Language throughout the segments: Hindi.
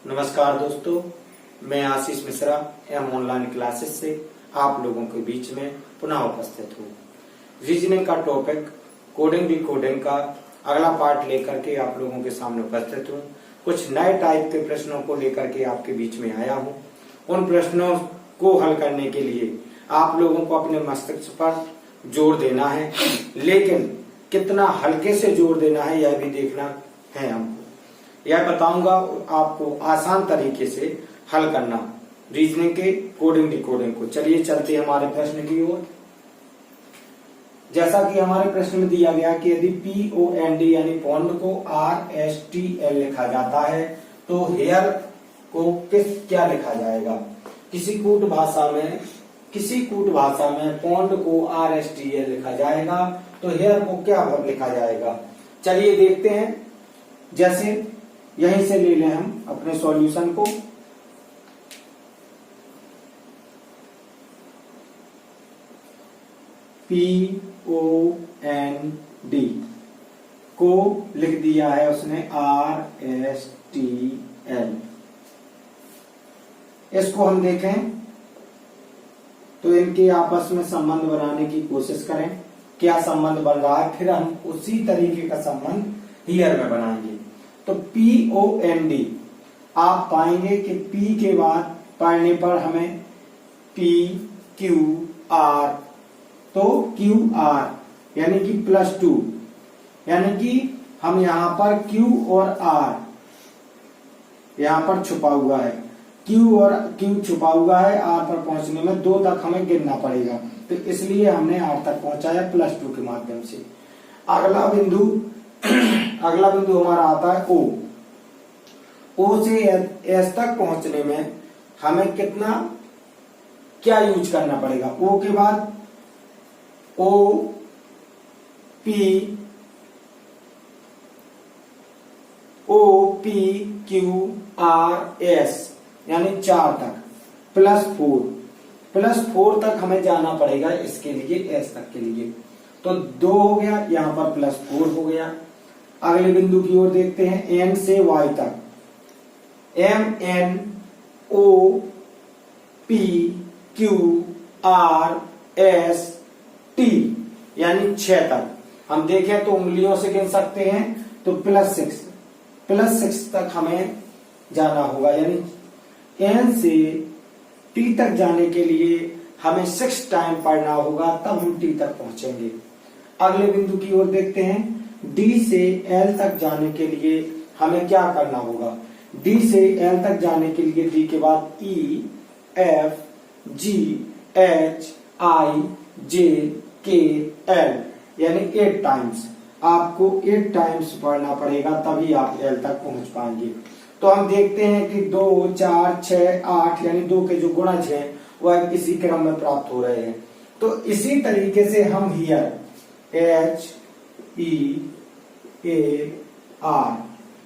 नमस्कार दोस्तों, मैं Ashish Mishra am online classes से आप लोगों के बीच में पुनः उपस्थित हूँ। रीजनिंग का टॉपिक कोडिंग डिकोडिंग का अगला पार्ट लेकर के आप लोगों के सामने उपस्थित हूँ। कुछ नए टाइप के प्रश्नों को लेकर के आपके बीच में आया हूँ। उन प्रश्नों को हल करने के लिए आप लोगों को अपने मस्तिष्क पर जोर देना है, लेकिन कितना हल्के से जोर देना है यह भी देखना है हमको। यह बताऊंगा आपको आसान तरीके से हल करना रीजनिंग के कोडिंग डिकोडिंग को। चलिए चलते हैं हमारे प्रश्न की ओर। जैसा कि हमारे प्रश्न में दिया गया कि यदि POND यानी पॉन्ड को RSTL लिखा जाता है तो हेयर को क्या लिखा जाएगा। किसी कूट भाषा में पॉन्ड को RSTL लिखा जाएगा तो हेयर को क्या लिखा जाएगा। चलिए देखते हैं। जैसे यहीं से ले लें हम अपने सॉल्यूशन को। POND को लिख दिया है उसने RSTL। इसको हम देखें तो इनके आपस में संबंध बनाने की कोशिश करें। क्या संबंध बन रहा है, फिर हम उसी तरीके का संबंध हियर में बनाएंगे। तो POND आप पाएंगे कि P के बाद पढ़ने पर हमें PQR, तो QR यानी कि +2, यानी कि हम यहां पर Q और R यहां पर छुपा हुआ है। Q छुपा हुआ है। R पर पहुंचने में 2 तक हमें गिनना पड़ेगा, तो इसलिए हमने R तक पहुंचाया +2 के माध्यम से। अगला बिंदु हमारा आता है O से S तक पहुंचने में हमें क्या यूज करना पड़ेगा। O के बाद OPQRS यानी 4 तक +4 तक हमें जाना पड़ेगा इसके लिए, S तक के लिए। तो 2 हो गया, यहां पर +4 हो गया। अगले बिंदु की ओर देखते हैं। N से Y तक MNOPQRST यानी 6 तक। हम देखें तो उंगलियों से गिन सकते हैं, तो +6 तक हमें जाना होगा। यानी N से T तक जाने के लिए हमें 6 टाइम पढ़ना होगा, तब हम T तक पहुंचेंगे। अगले बिंदु की ओर देखते हैं। D से L तक जाने के लिए हमें क्या करना होगा। D से L तक जाने के लिए D के बाद E F G H I J K L यानी 8 टाइम्स। आपको 8 टाइम्स पढ़ना पड़ेगा, तभी आप L तक पहुंच पाएंगे। तो हम देखते हैं कि 2 4 6 8 यानी 2 के जो गुणज हैं वह इसी क्रम में प्राप्त हो रहे हैं। तो इसी तरीके से हम हियर HEAR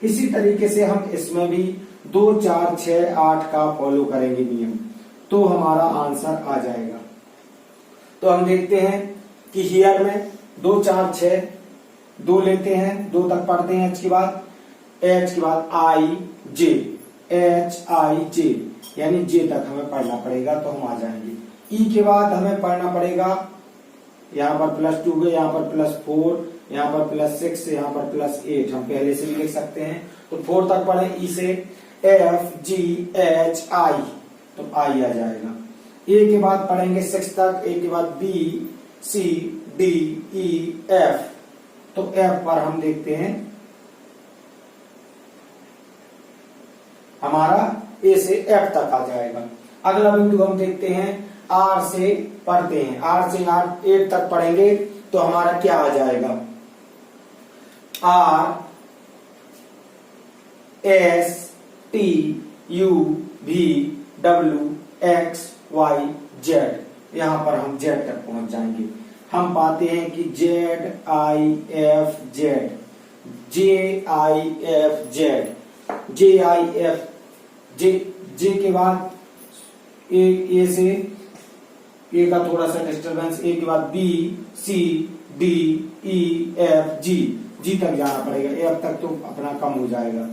इसी तरीके से हम इसमें भी 2 4 6 8 का फॉलो करेंगे नियम, तो हमारा आंसर आ जाएगा। तो हम देखते हैं कि हियर में 2 4 6 2 लेते हैं, 2 तक पढ़ते हैं। H के बाद I J यानी J तक हमें पढ़ना पड़ेगा, तो हम आ जाएंगे। E के बाद हमें पढ़ना पड़ेगा, यहाँ पर +2 यहाँ पर +4 यहाँ पर +6 यहाँ पर +8 हम पहले से भी लिख सकते हैं। तो 4 तक पढ़े। E से F G H I, तो I आ जाएगा। A के बाद पढ़ेंगे 6 तक। A के बाद B C D E F, तो F पर हम देखते हैं हमारा A से F तक आ जाएगा। अगला बिंदु हम देखते हैं R से पढ़ते हैं। R से 8 तक पढ़ेंगे तो हमारा क्या आ जाएगा। R S T U V W X Y Z, यहां पर हम Z तक पहुंच जाएंगे। हम पाते हैं कि Z I F Z J के बाद A से A का थोड़ा सा डिस्टर्बेंस। A के बाद B C D E F G तक जाना पड़ेगा। F तक तो अपना कम हो जाएगा।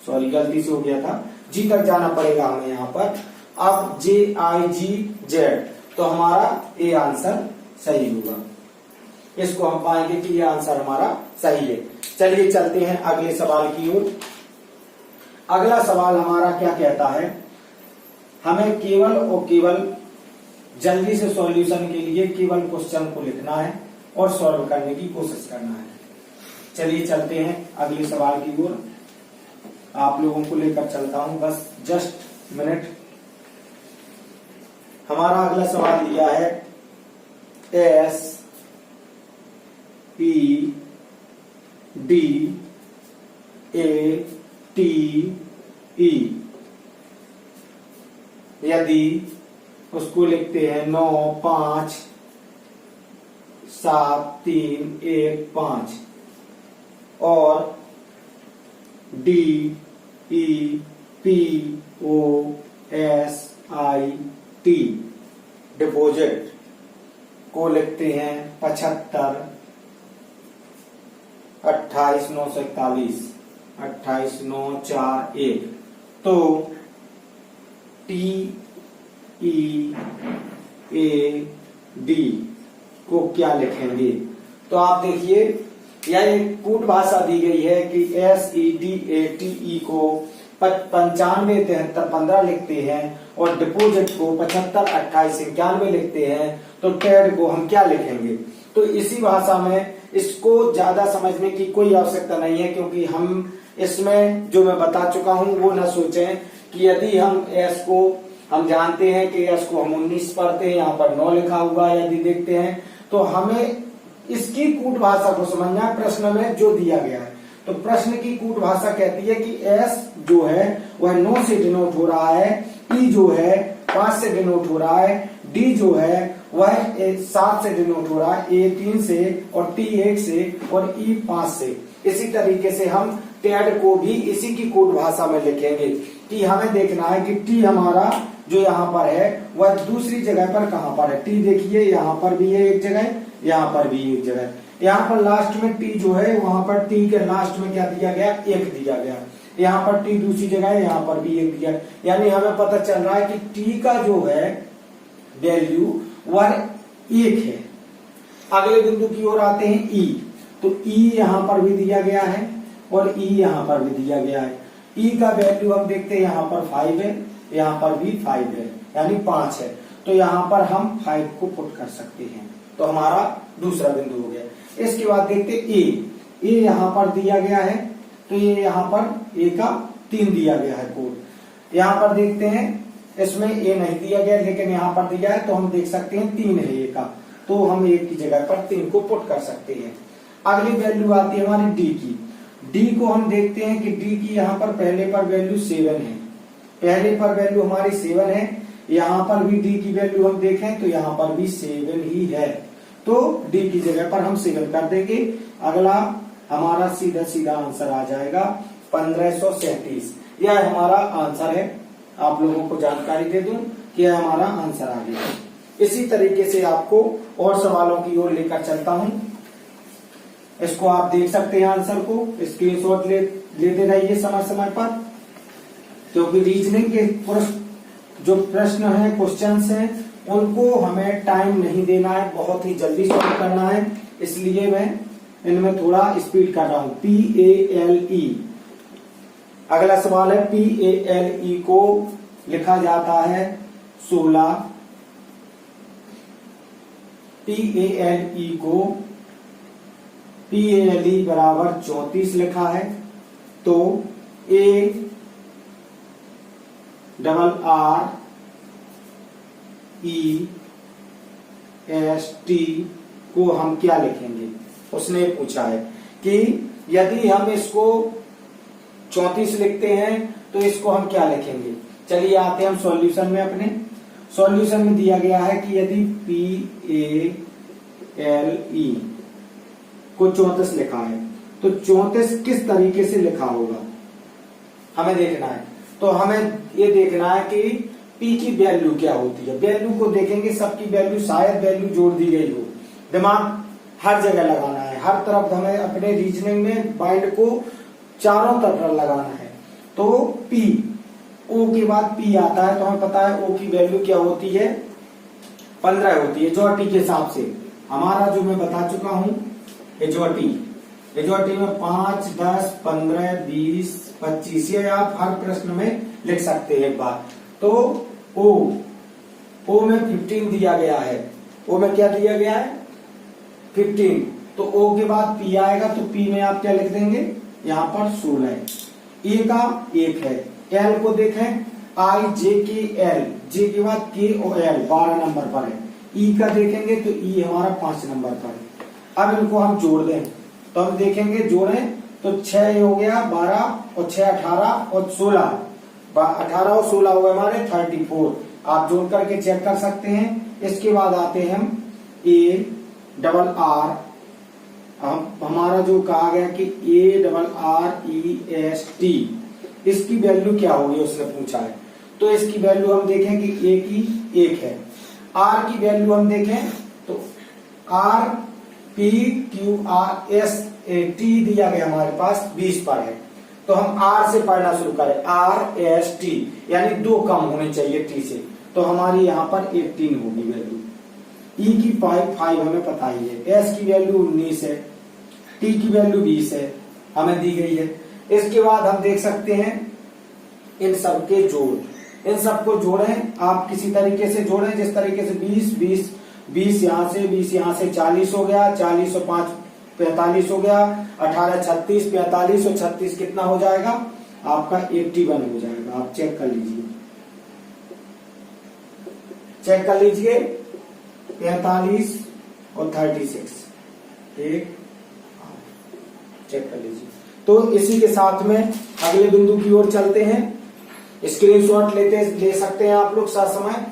सॉरी, गलती से हो गया था। जी तक जाना पड़ेगा हमें यहाँ पर। अब JIGZ, तो हमारा ए आंसर सही होगा। इसको हम पाएंगे कि ये आंसर हमारा सही है। चलिए चलते हैं अगले सवाल की ओर। अगला सवाल हमारा क्या कहता है, हमें केवल और केवल जल्दी से सॉल्यूशन के लिए केवल क्वेश्चन को लिखना है और सॉल्व करने की कोशिश करना है। चलिए चलते हैं अगले सवाल की ओर। आप लोगों को लेकर चलता हूं, बस जस्ट मिनट। हमारा अगला सवाल दिया है SEDATE, यदि उसको लिखते हैं 9 5 7 3 1 5 और DEPOSIT डिपॉजिट को लिखते हैं 75 28 9 41 28 9 4 1, तो TEAD को क्या लिखेंगे? तो आप देखिए यह एक कूट भाषा दी गई है कि SEDATE को 95 73 15 लिखते हैं और डिपोजिट को 75 28 91 लिखते हैं, तो टेड को हम क्या लिखेंगे? तो इसी भाषा में इसको ज्यादा समझने की कोई आवश्यकता नहीं है, क्योंकि हम इसमें जो मैं बता चुका हूं वो ना सोचें कि यदि हम एस को हम जानते हैं कि एस को हम 19 पढ़ते हैं, यहाँ पर 9 लिखा हुआ है, यदि देखते हैं तो हमें इसकी कूट भाषा को समझना है प्रश्न में जो दिया गया है। तो प्रश्न की कूट भाषा कहती है कि एस जो है वह 9 से डिनोट हो रहा है, ई जो है 5 से डिनोट हो रहा है, डी जो है वह 7 से डिनोट हो रहा है, ए 3 से और टी 1 से और ई 5 से। इसी तरीके से हम टेड को भी इसी की कोड भाषा में लिखेंगे कि हमें देखना है कि टी हमारा जो यहाँ पर है वह दूसरी जगह पर कहाँ पर है। टी देखिए यहाँ पर भी है एक जगह, यहाँ पर भी एक जगह, यहाँ पर लास्ट में टी जो है वहां पर टी के लास्ट में क्या दिया गया, 1 दिया गया। यहाँ पर टी दूसरी जगह है, यहाँ पर भी 1 दिया, यानी हमें पता चल रहा है कि टी का जो है वैल्यू वह 1 है। अगले बिंदु की ओर आते हैं ई, तो ई यहाँ पर भी दिया गया है और ई यहाँ पर भी दिया गया है। ई का वैल्यू हम देखते हैं यहाँ पर 5 है, यहाँ पर भी 5 है, यानी 5 है, तो यहाँ पर हम 5 को पुट कर सकते हैं, तो हमारा दूसरा बिंदु हो गया। इसके बाद देखते ए यहाँ पर दिया गया है, तो ये यहाँ पर ए का 3 दिया गया है कोड। यहाँ पर देखते हैं इसमें ए नहीं दिया गया, लेकिन यहाँ पर दिया है तो हम देख सकते हैं 3 है ए का, तो हम ए की जगह पर 3 को पुट कर सकते हैं। अगली वैल्यू आती है हमारी डी की। डी को हम देखते हैं कि डी की यहाँ पर पहले पर वैल्यू 7 है, पहले पर वैल्यू हमारी 7 है, यहाँ पर भी डी की वैल्यू हम देखें तो यहाँ पर भी 7 ही है, तो डी की जगह पर हम 7 कर देंगे। अगला हमारा सीधा सीधा आंसर आ जाएगा 1537। यह हमारा आंसर है, आप लोगों को जानकारी दे दूं कि यह हमारा आंसर आ गया। इसी तरीके से आपको और सवालों की ओर लेकर चलता हूं। इसको आप देख सकते हैं आंसर को, स्क्रीनशॉट लेते रहिए समय समय पर, क्योंकि रीजनिंग के जो प्रश्न है, क्वेश्चंस हैं, उनको हमें टाइम नहीं देना है, बहुत ही जल्दी सॉल्व करना है, इसलिए मैं इनमें थोड़ा स्पीड कर रहा हूं। PALE, अगला सवाल है PALE को लिखा जाता है 16, PALE को PALE बराबर 34 लिखा है, तो ARREST को हम क्या लिखेंगे? उसने पूछा है कि यदि हम इसको 34 लिखते हैं तो इसको हम क्या लिखेंगे। चलिए आते हैं हम सॉल्यूशन में। अपने सॉल्यूशन में दिया गया है कि यदि PALE को 34 लिखा है तो 34 किस तरीके से लिखा होगा हमें देखना है। तो हमें ये देखना है कि P की वैल्यू क्या होती है। वैल्यू को देखेंगे, सबकी वैल्यू शायद वैल्यू जोड़ दी गई हो। दिमाग हर जगह लगाना है, हर तरफ हमें अपने रीजनिंग में माइंड को चारों तरफ लगाना है। तो P ओ के बाद पी आता है, तो हमें पता है ओ की वैल्यू क्या होती है, 15 होती है एजॉरिटी के हिसाब से। हमारा जो मैं बता चुका हूं एजॉरिटी में 5, 10, 15, 20, 25 ये आप हर प्रश्न में लिख सकते हैं एक बार। तो ओ में 15 दिया गया है, ओ में क्या दिया गया है 15, तो ओ के बाद पी आएगा, तो पी में आप क्या लिख देंगे यहाँ पर 16। ए का 1 है, एल को देखें आई जे के एल, जे के बाद के ओ एल 12 नंबर पर है। ई का देखेंगे तो ई हमारा 5 नंबर पर है। अब इनको हम जोड़ दें तो हम देखेंगे जोड़ें तो 6 हो गया 12 और 6 18 और 16, 18 और 16 हो गए हमारे 34। आप जोड़ करके चेक कर सकते हैं। इसके बाद आते हैं हम ए डबल आर, हमारा जो कहा गया कि A double R E S T, इसकी वैल्यू क्या होगी उसने पूछा है। तो इसकी वैल्यू हम देखें कि ए की 1 है, आर की वैल्यू हम देखें तो R P Q R S A T दिया गया हमारे पास 20 पर है। तो हम आर से पढ़ना शुरू करें, आर एस टी यानी 2 कम होने चाहिए टी से, तो हमारी यहाँ पर 18 होगी वैल्यू। ई की 5 हमें पता ही है, एस की वैल्यू 19 है, टी की वैल्यू 20 है हमें दी गई है। इसके बाद हम देख सकते हैं इन सबके जोड़, इन सबको जोड़ें आप किसी तरीके से जोड़ें, जिस तरीके से 20 यहाँ से 20 यहाँ से 40 हो गया, 40 और 5 45 हो गया, 18 36 45 और 36 कितना हो जाएगा आपका 81 हो जाएगा। आप चेक कर लीजिए 45 और 36 एक चेक कर लीजिए। तो इसी के साथ में अगले बिंदु की ओर चलते हैं। स्क्रीनशॉट ले सकते हैं आप लोग साथ समय।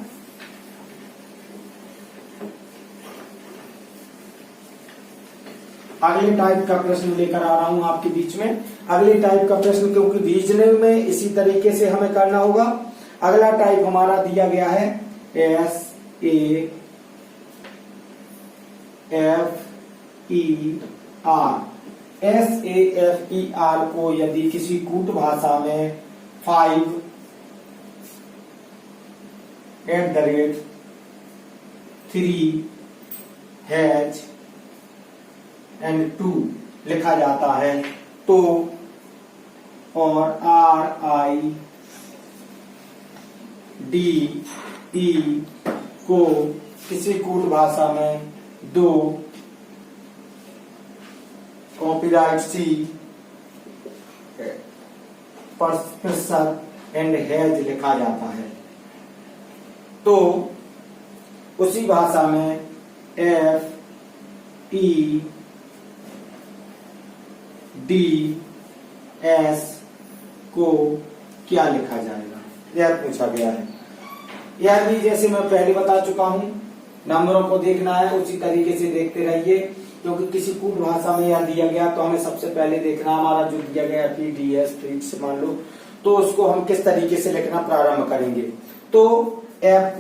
अगले टाइप का प्रश्न लेकर आ रहा हूं आपके बीच में। अगले टाइप का प्रश्न क्योंकि रीजनिंग में इसी तरीके से हमें करना होगा। अगला टाइप हमारा दिया गया है S A F E R. S A F E R को यदि किसी कूट भाषा में 5 @ 3 हैज एंड 2 लिखा जाता है तो, और आर आई डी ई को किसी कूट भाषा में 2 कॉपीराइट सी % एंड हैज लिखा जाता है तो उसी भाषा में एफ ई डी एस को क्या लिखा जाएगा, यह पूछा गया है। यह भी जैसे मैं पहले बता चुका हूं, नंबरों को देखना है उसी तरीके से देखते रहिए, क्योंकि किसी कूट भाषा में यह दिया गया तो हमें सबसे पहले देखना हमारा जो दिया गया PDS मान लो, तो उसको हम किस तरीके से लिखना प्रारंभ करेंगे। तो एफ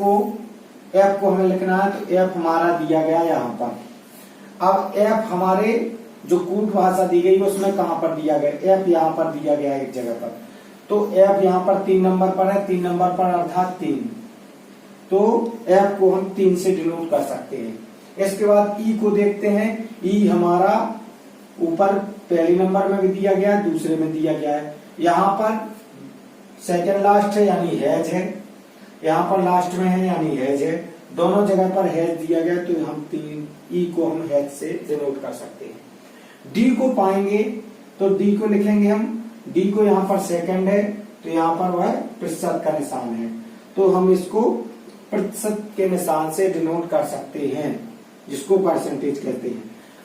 को हमें लिखना है, तो एफ हमारा दिया गया यहाँ पर। अब एफ हमारे जो कूट भाषा दी गई उसमें कहां पर दिया गया, एफ यहाँ पर दिया गया एक जगह पर, तो एफ यहाँ पर 3 नंबर पर है, 3 नंबर पर अर्थात 3, तो एफ को हम 3 से डिनोट कर सकते हैं। इसके बाद ई को देखते हैं, ई हमारा ऊपर पहले नंबर में भी दिया गया है, दूसरे में दिया गया है, यहाँ पर सेकंड लास्ट है यानी हैज है, यहाँ पर लास्ट में है यानी हैज है, दोनों जगह पर हैज दिया गया, तो हम 3 ई को हम हैज से डिनोट कर सकते हैं। डी को पाएंगे तो डी को लिखेंगे हम, डी को यहाँ पर सेकंड है तो यहाँ पर वह प्रतिशत का निशान है, तो हम इसको प्रतिशत के निशान से डिनोट कर सकते हैं, जिसको परसेंटेज कहते हैं।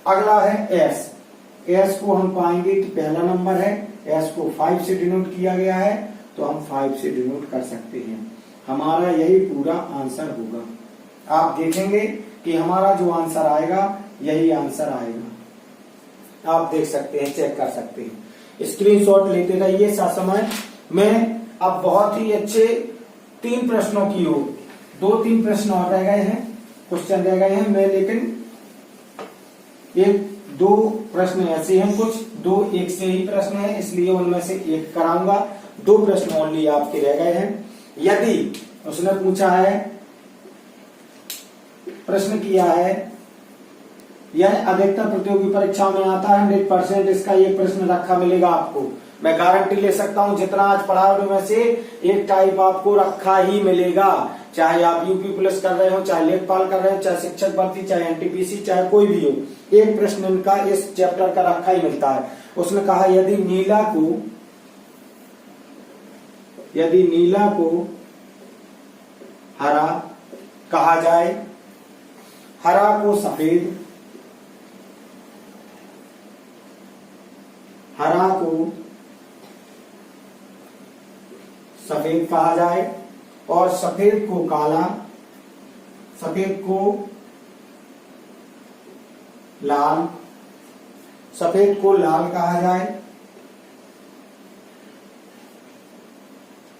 अगला है एस, एस को हम पाएंगे कि पहला नंबर है, एस को 5 से डिनोट किया गया है, तो हम 5 से डिनोट कर सकते हैं। हमारा यही पूरा आंसर होगा। आप देखेंगे कि हमारा जो आंसर आएगा यही आंसर आएगा, आप देख सकते हैं, चेक कर सकते हैं। स्क्रीनशॉट लेते रहिए साथ समय। मैं अब बहुत ही अच्छे 3 प्रश्नों की ओर, 2-3 प्रश्न और रह गए हैं, क्वेश्चन रह गए हैं मैं, लेकिन 1-2 प्रश्न ऐसे हैं, कुछ 2 एक से ही प्रश्न है, इसलिए उनमें से एक कराऊंगा, 2 प्रश्न ओनली आपके रह गए हैं। यदि उसने पूछा है, प्रश्न किया है, यह अधिकतर प्रतियोगी परीक्षाओं में आता है, 100% इसका ये प्रश्न रखा मिलेगा आपको। मैं गारंटी ले सकता हूं, जितना आज पढ़ा उनमें से एक टाइप आपको रखा ही मिलेगा। चाहे आप यूपी पुलिस कर रहे हो, चाहे लेखपाल कर रहे हो, चाहे शिक्षक भर्ती, चाहे एनटीपीसी, चाहे कोई भी हो, एक प्रश्न इनका इस चैप्टर का रखा ही मिलता है। उसने कहा यदि नीला को हरा कहा जाए, हरा को सफेद, हरा को सफेद कहा जाए और सफेद को काला, सफेद को लाल, सफेद को लाल कहा जाए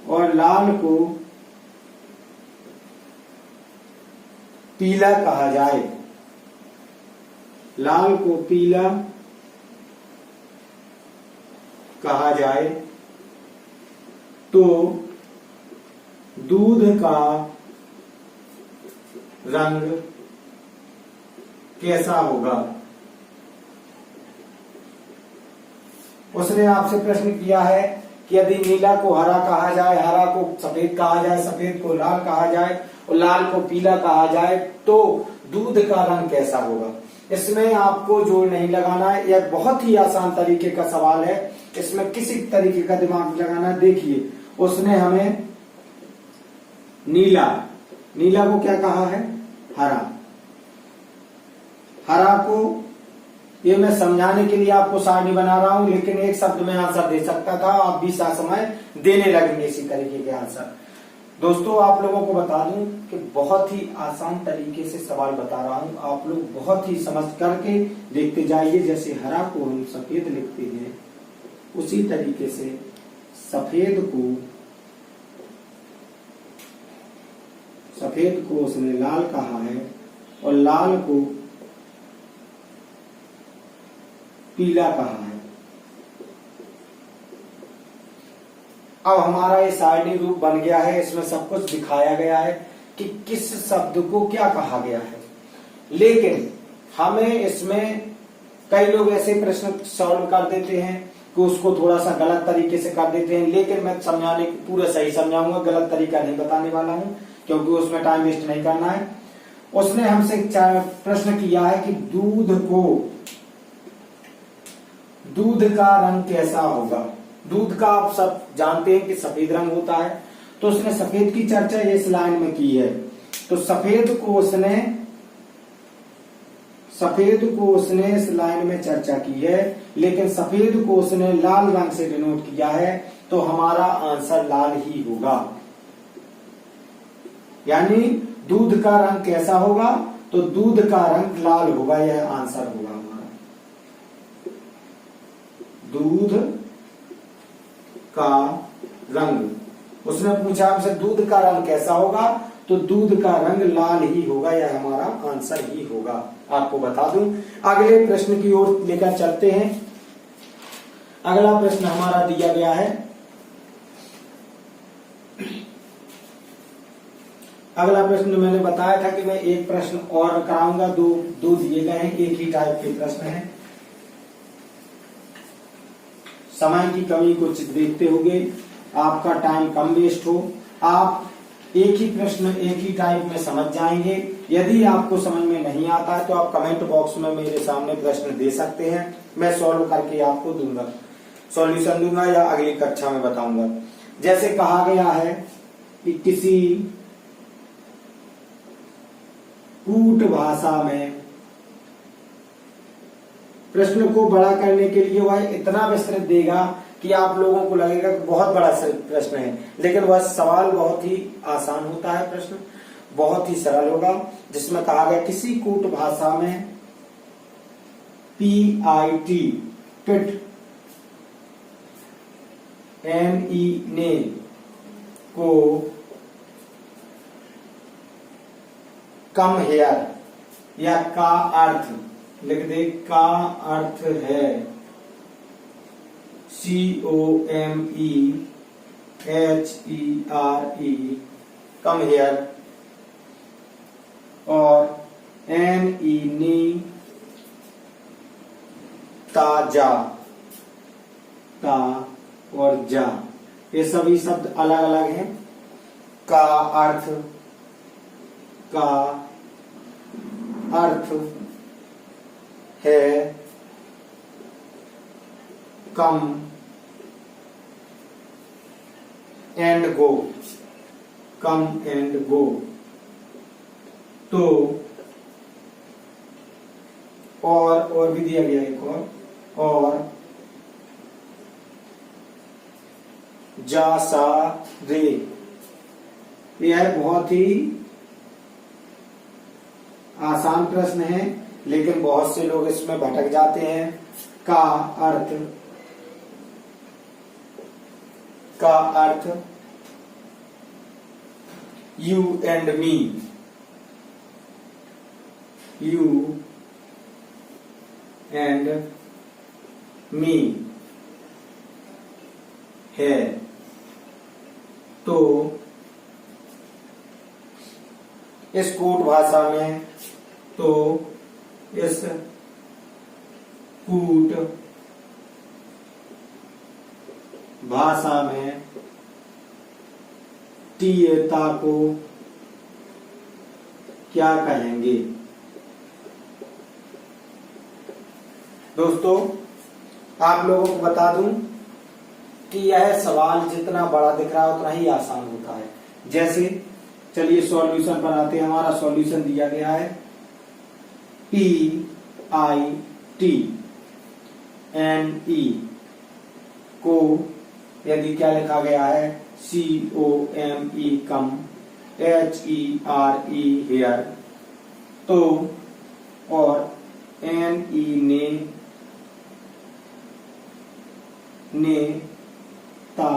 और लाल को पीला कहा जाए, लाल को पीला कहा जाए, तो दूध का रंग कैसा होगा। उसने आपसे प्रश्न किया है कि यदि नीला को हरा कहा जाए, हरा को सफेद कहा जाए, सफेद को लाल कहा जाए और लाल को पीला कहा जाए, तो दूध का रंग कैसा होगा। इसमें आपको जोड़ नहीं लगाना है, यह बहुत ही आसान तरीके का सवाल है, इसमें किसी तरीके का दिमाग लगाना है। देखिए उसने हमें नीला को क्या कहा है, हरा, हरा को, ये मैं समझाने के लिए आपको सारणी बना रहा हूं, लेकिन एक शब्द में आंसर दे सकता था, आप भी समय देने लगेंगे इसी तरीके के आंसर। दोस्तों आप लोगों को बता दूं कि बहुत ही आसान तरीके से सवाल बता रहा हूं, आप लोग बहुत ही समझ करके देखते जाइए। जैसे हरा को हम सफेद लिखते हैं, उसी तरीके से सफेद को उसने लाल कहा है और लाल को पीला कहा है। अब हमारा ये सारणी रूप बन गया है, इसमें सब कुछ दिखाया गया है कि किस शब्द को क्या कहा गया है। लेकिन हमें इसमें कई लोग ऐसे प्रश्न सॉल्व कर देते हैं कि उसको थोड़ा सा गलत तरीके से कर देते हैं, लेकिन मैं समझाने पूरा सही समझाऊंगा, गलत तरीका नहीं बताने वाला हूं, क्योंकि उसमें टाइम वेस्ट नहीं करना है। उसने हमसे प्रश्न किया है कि दूध का रंग कैसा होगा। दूध का आप सब जानते हैं कि सफेद रंग होता है, तो उसने सफेद की चर्चा इस लाइन में की है। तो सफेद को उसने इस लाइन में चर्चा की है, लेकिन सफेद को उसने लाल रंग से डिनोट किया है, तो हमारा आंसर लाल ही होगा। यानी दूध का रंग कैसा होगा, तो दूध का रंग लाल होगा, यह आंसर होगा हमारा। दूध का रंग, उसने पूछा हमसे दूध का रंग कैसा होगा, तो दूध का रंग लाल ही होगा, यह हमारा आंसर ही होगा। आपको बता दूं, अगले प्रश्न की ओर लेकर चलते हैं। अगला प्रश्न हमारा दिया गया है, अगला प्रश्न मैंने बताया था कि मैं एक प्रश्न और कराऊंगा, दो दिए गए हैं, एक ही टाइप के प्रश्न हैं। समय की कमी को देखते हुए आपका टाइम कम वेस्ट हो, आप एक ही प्रश्न एक ही टाइप में समझ जाएंगे। यदि आपको समझ में नहीं आता है तो आप कमेंट बॉक्स में मेरे सामने प्रश्न दे सकते हैं, मैं सॉल्व करके आपको दूंगा, सॉल्यूशन दूंगा या अगली कक्षा में बताऊंगा। जैसे कहा गया है कि किसी कूट भाषा में, प्रश्न को बड़ा करने के लिए वह इतना विस्तृत देगा कि आप लोगों को लगेगा कि बहुत बड़ा प्रश्न है, लेकिन वह सवाल बहुत ही आसान होता है, प्रश्न बहुत ही सरल होगा। जिसमें कहा गया किसी कूट भाषा में PIT पिट NE ने को कम हेयर, या का अर्थ लिख दे, का अर्थ है COME HERE, come here, और NE, नी, ताजा, ता और जा, ये सभी शब्द अलग अलग हैं। का अर्थ है come and go, come and go. तो और भी दिया गया एक और जा सा रे, यह बहुत ही आसान प्रश्न है, लेकिन बहुत से लोग इसमें भटक जाते हैं। का earth you and me, you and me है। तो इस कूट भाषा में, तो इस कूट भाषा में टीयता को क्या कहेंगे? दोस्तों, आप लोगों को बता दूं कि यह सवाल जितना बड़ा दिख रहा है उतना ही आसान होता है। जैसे चलिए सॉल्यूशन पर आते हैं। हमारा सॉल्यूशन दिया गया है PITNE को यदि क्या लिखा गया है COME, कम, HERE, हेयर, तो, और NE, ने, ता,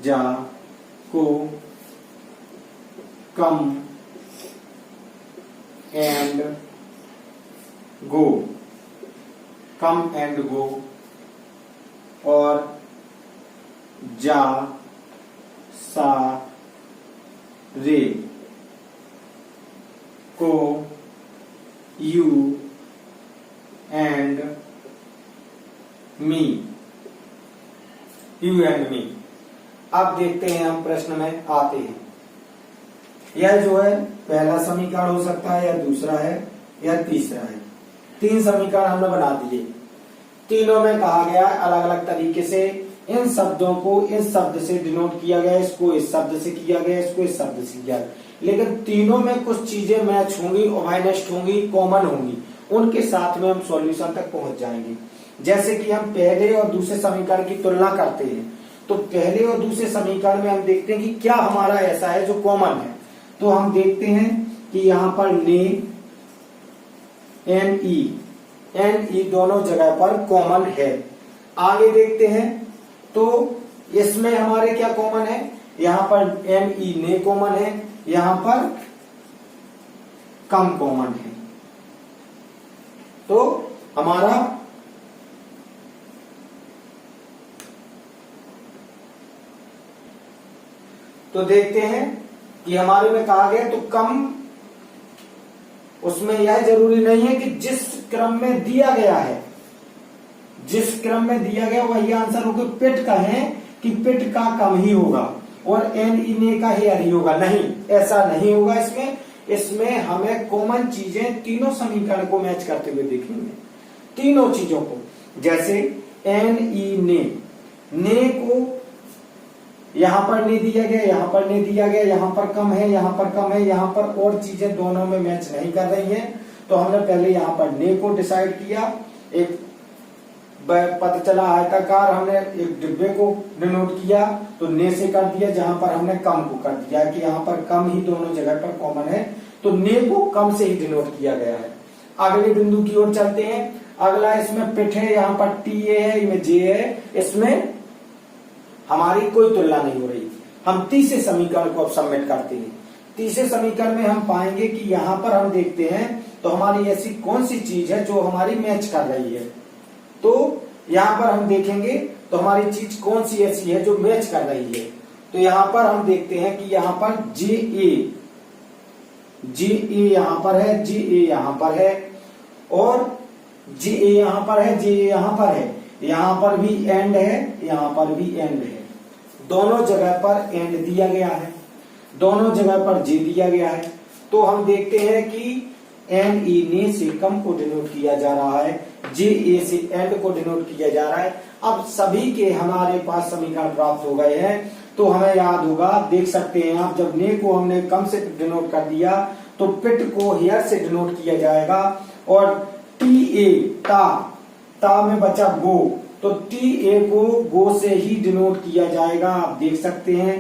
जा को come and go, come and go, और जा सा रे को you and me, you and me. अब देखते हैं, हम प्रश्न में आते हैं। यह जो है पहला समीकरण हो सकता है, या दूसरा है, या तीसरा है। 3 समीकरण हमने बना दिए। तीनों में कहा गया अलग अलग तरीके से इन शब्दों को इस शब्द से डिनोट किया गया, इसको इस शब्द से किया गया, इसको इस शब्द से किया गया, लेकिन तीनों में कुछ चीजें मैच होंगी, ओबाइनेस्ट होंगी, कॉमन होंगी। उनके साथ में हम सॉल्यूशन तक पहुंच जाएंगे। जैसे कि हम पहले और दूसरे समीकरण की तुलना करते हैं, तो पहले और दूसरे समीकरण में हम देखते हैं कि क्या हमारा ऐसा है जो कॉमन है। तो हम देखते हैं कि यहाँ पर ने, NE दोनों जगह पर कॉमन है। आगे देखते हैं तो इसमें हमारे क्या कॉमन है, यहाँ पर NE ने कॉमन है, यहाँ पर कम कॉमन है। तो हमारा तो देखते हैं कि हमारे में कहा गया तो कम, उसमें यह जरूरी नहीं है कि जिस क्रम में दिया गया है, जिस क्रम में दिया गया वही आंसर होगा। पिट कहें कि पिट का कम ही होगा और NE का ही होगा, नहीं, ऐसा नहीं होगा। इसमें हमें कॉमन चीजें तीनों समीकरण को मैच करते हुए देखेंगे, तीनों चीजों को। जैसे NE ने को यहां पर नहीं दिया गया, यहां पर नहीं दिया गया, यहां पर कम है, यहां पर कम है, यहां पर और चीजें दोनों में मैच नहीं कर रही हैं। तो हमने पहले यहां पर ने को डिसाइड किया, एक पता चला आयताकार, हमने एक डिब्बे को डिनोट किया तो ने से कर दिया, जहां पर हमने कम को कर दिया कि यहां पर कम ही दोनों जगह पर कॉमन है, तो ने को कम से ही डिनोट किया गया है। अगले बिंदु की ओर चलते हैं। अगला इसमें पिट है, यहाँ पर टी है, इसमें जे है, इसमें हमारी कोई तुलना नहीं हो रही। हम तीसरे समीकरण को अब सबमिट करते हैं। तीसरे समीकरण में हम पाएंगे कि यहाँ पर हम देखते हैं तो हमारी ऐसी कौन सी चीज है जो हमारी मैच कर रही है। तो यहाँ पर हम देखेंगे तो हमारी चीज कौन सी ऐसी है जो मैच कर रही है। तो यहाँ पर हम देखते हैं कि यहाँ पर जे ए यहाँ पर है, जे ए यहाँ पर है, और जे ए यहाँ पर है, जे ए यहाँ पर है, यहाँ पर भी एंड है, यहाँ पर भी एंड है। दोनों जगह पर एंड दिया गया है, दोनों जगह पर जे दिया गया है। तो हम देखते हैं कि एन ई ने से कम को डिनोट किया जा रहा है, जे ए से एंड को डिनोट किया जा रहा है। अब सभी के हमारे पास समीकरण प्राप्त हो गए हैं। तो हमें याद होगा, देख सकते हैं आप, जब ने को हमने कम से डिनोट कर दिया तो पिट को हेयर से डिनोट किया जाएगा, और टी ए ता में बचा गो, तो टी ए को गो से ही डिनोट किया जाएगा। आप देख सकते हैं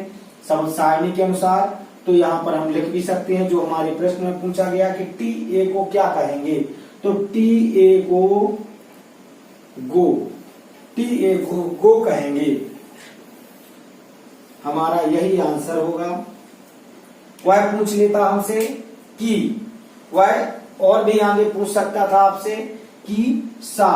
सब सारणी के अनुसार। तो यहाँ पर हम लिख भी सकते हैं जो हमारे प्रश्न में पूछा गया कि टी ए को क्या कहेंगे, तो टी ए को गो, टी ए को गो कहेंगे, हमारा यही आंसर होगा। वह पूछ लेता हमसे कि वह और भी आगे पूछ सकता था आपसे कि सा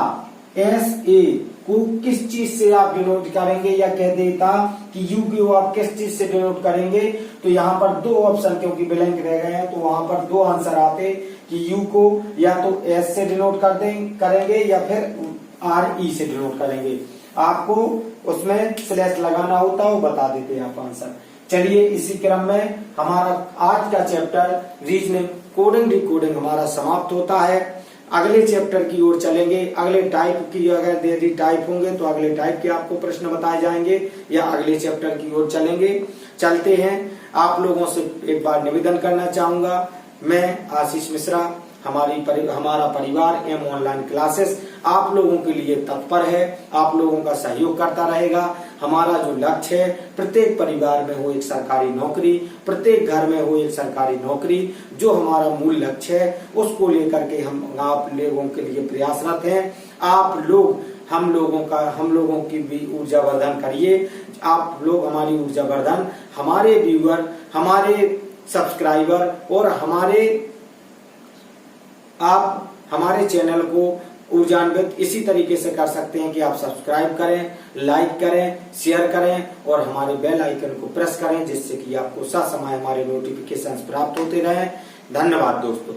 एस ए को किस चीज से आप डिनोट करेंगे, या कह देता कि यू को आप किस चीज से डिनोट करेंगे। तो यहाँ पर दो ऑप्शन क्योंकि ब्लैंक रह गए हैं, तो वहां पर दो आंसर आते कि यू को या तो एस से डिनोट करेंगे या फिर आर ई से डिनोट करेंगे। आपको उसमें स्लैश लगाना होता है, वो बता देते हैं आप आंसर। चलिए इसी क्रम में हमारा आज का चैप्टर रीजनिंग कोडिंग डिकोडिंग हमारा समाप्त होता है। अगले चैप्टर की ओर चलेंगे। अगले टाइप की अगर यदि टाइप होंगे तो अगले टाइप के आपको प्रश्न बताए जाएंगे, या अगले चैप्टर की ओर चलते हैं। आप लोगों से एक बार निवेदन करना चाहूंगा, मैं आशीष मिश्रा, हमारा परिवार एम ऑनलाइन क्लासेस आप लोगों के लिए तत्पर है, आप लोगों का सहयोग करता रहेगा। हमारा जो लक्ष्य है, प्रत्येक परिवार में हो एक सरकारी नौकरी, प्रत्येक घर में हो एक सरकारी नौकरी, जो हमारा मूल लक्ष्य है उसको लेकर के हम आप लोगों के लिए प्रयासरत हैं। आप लोग हम लोगों की भी ऊर्जा वर्धन करिए। आप लोग हमारी ऊर्जा वर्धन, हमारे व्यूअर, हमारे सब्सक्राइबर और आप हमारे चैनल को ऊर्जान्वित इसी तरीके से कर सकते हैं कि आप सब्सक्राइब करें, लाइक करें, शेयर करें और हमारे बेल आइकन को प्रेस करें, जिससे कि आपको ससमय हमारे नोटिफिकेशंस प्राप्त होते रहें। धन्यवाद दोस्तों।